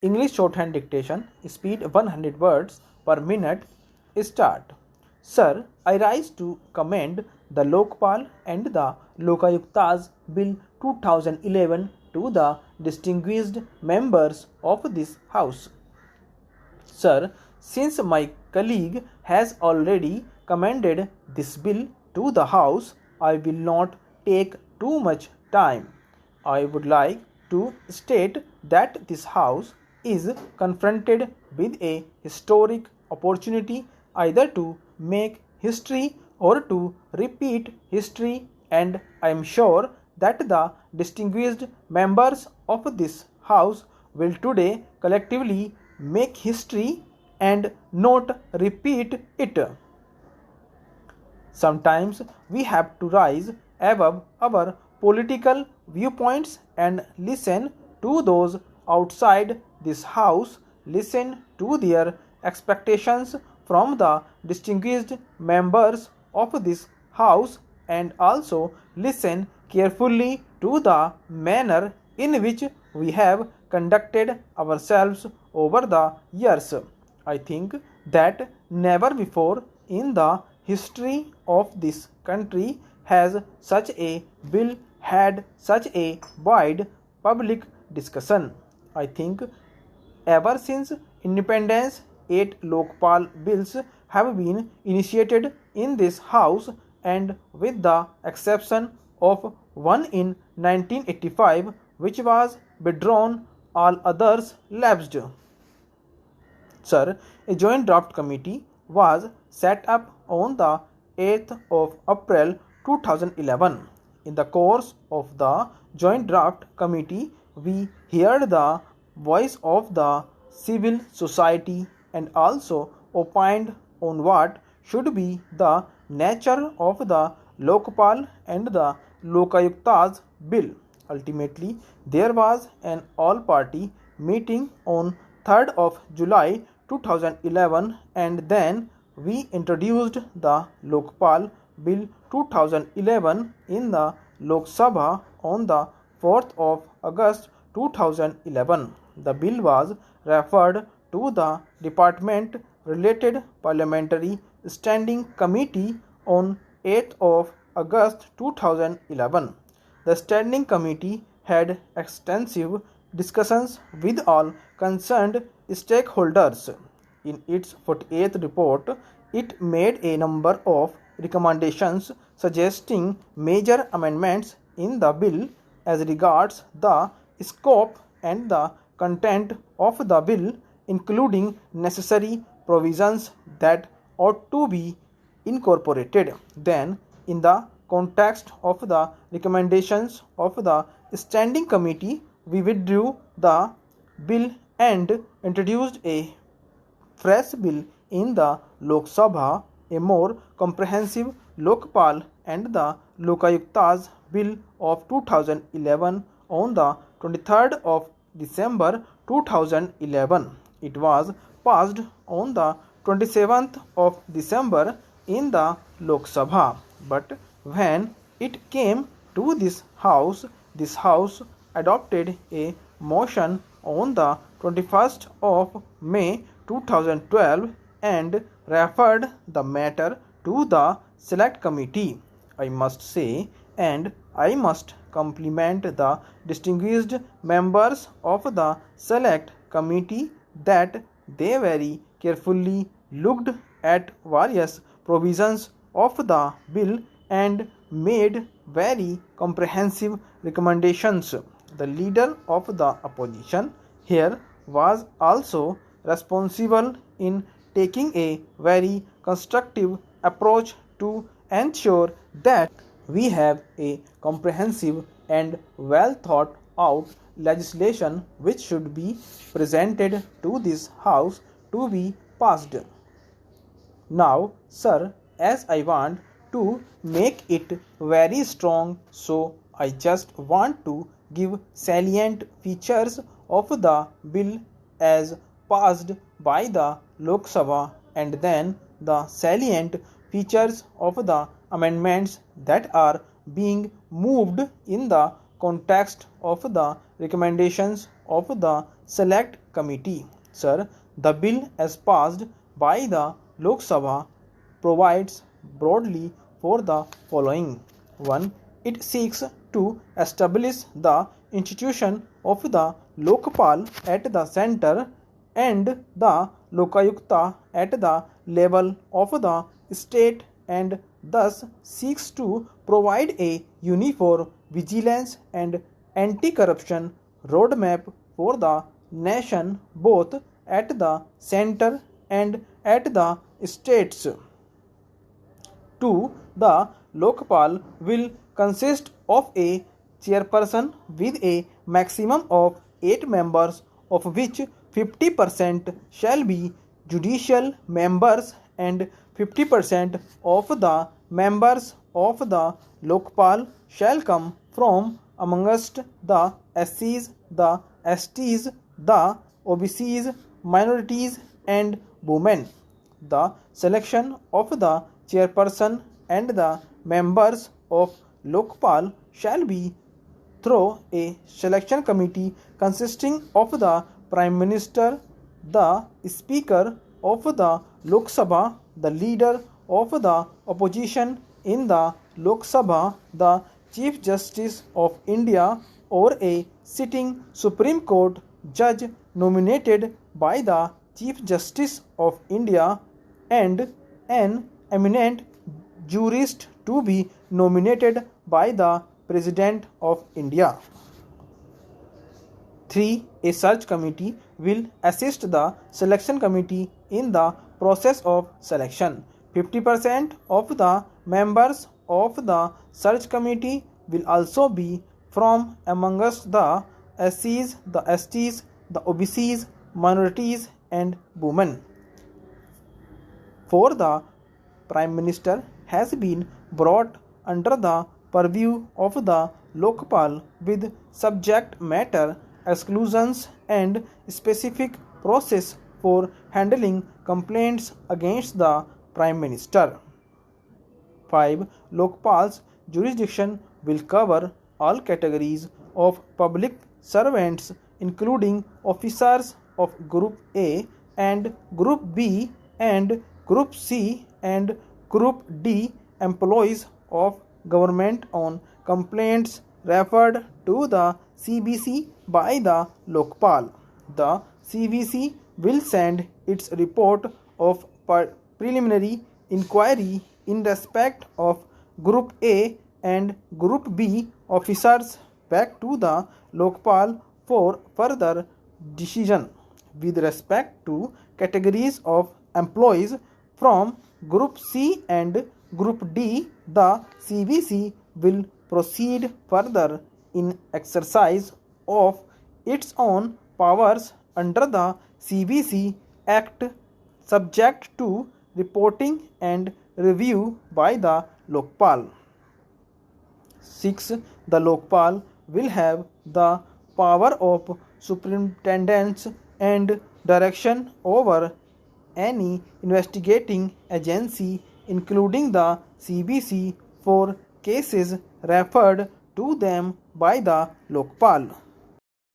English shorthand dictation, speed 100 words per minute. Start. Sir, I rise to commend the Lokpal and the Lokayuktas Bill 2011 to the distinguished members of this House. Sir, since my colleague has already commended this bill to the House, I will not take too much time. I would like to state that this House is confronted with a historic opportunity either to make history or to repeat history, and I am sure that the distinguished members of this House will today collectively make history and not repeat it. Sometimes we have to rise above our political viewpoints and listen to those outside this House, listen to their expectations from the distinguished members of this House, and also listen carefully to the manner in which we have conducted ourselves over the years. I think that never before in the history of this country has such a bill had such a wide public discussion. I think ever since independence, 8 Lokpal bills have been initiated in this House, and with the exception of one in 1985, which was withdrawn, all others lapsed. Sir, a joint draft committee was set up on the 8th of April 2011. In the course of the joint draft committee, we heard the voice of the civil society and also opined on what should be the nature of the Lokpal and the Lokayuktas bill. Ultimately, there was an all-party meeting on 3rd of July 2011, and then we introduced the Lokpal Bill 2011 in the Lok Sabha on the 4th of August 2011. The bill was referred to the Department Related Parliamentary Standing Committee on 8th of August 2011. The Standing Committee had extensive discussions with all concerned stakeholders. In its 48th report, it made a number of recommendations suggesting major amendments in the bill as regards the scope and the content of the bill, including necessary provisions that ought to be incorporated. Then, in the context of the recommendations of the Standing Committee, we withdrew the bill and introduced a fresh bill in the Lok Sabha, a more comprehensive Lokpal and the Lokayuktas Bill of 2011 on the 23rd of December 2011. It was passed on the 27th of December in the Lok Sabha. But when it came to this House adopted a motion on the 21st of May 2012 and referred the matter to the Select Committee. I must say, and I must compliment the distinguished members of the Select Committee that they very carefully looked at various provisions of the bill and made very comprehensive recommendations. The leader of the opposition here was also responsible in taking a very constructive approach to ensure that we have a comprehensive and well thought out legislation which should be presented to this House to be passed. Now, sir, as I want to make it very strong, so I just want to give salient features of the bill as passed by the Lok Sabha and then the salient features of the amendments that are being moved in the context of the recommendations of the Select Committee. Sir, the bill as passed by the Lok Sabha provides broadly for the following. 1. It seeks to establish the institution of the Lokpal at the centre and the Lokayukta at the level of the state, and thus seeks to provide a uniform vigilance and anti-corruption roadmap for the nation both at the centre and at the states. 2. The Lokpal will consist of a chairperson with a maximum of 8 members, of which 50% shall be judicial members and 50% of the members of the Lokpal shall come from amongst the SCs, the STs, the OBCs, minorities and women. The selection of the chairperson and the members of Lokpal shall be through a selection committee consisting of the Prime Minister, the Speaker of the Lok Sabha, the Leader of the Opposition in the Lok Sabha, the Chief Justice of India, or a sitting Supreme Court judge nominated by the Chief Justice of India, and an eminent jurist to be nominated by the President of India. 3. A search committee will assist the selection committee in the process of selection. 50% of the members of the search committee will also be from amongst the SCs, the STs, the OBCs, minorities and women. 4. The Prime Minister has been brought under the purview of the Lokpal with subject matter exclusions and specific process for handling complaints against the Prime Minister. 5. Lokpal's jurisdiction will cover all categories of public servants, including officers of Group A and Group B and Group C and Group D, employees of government on complaints referred to the CBC by the Lokpal. The CBC will send its report of preliminary inquiry in respect of Group A and Group B officers back to the Lokpal for further decision. With respect to categories of employees from Group C and Group D, the CBC will proceed further in exercise of its own powers under the CBC Act, subject to reporting and review by the Lokpal. 6. The Lokpal will have the power of superintendence and direction over any investigating agency, including the CBC, for cases referred to them by the Lokpal.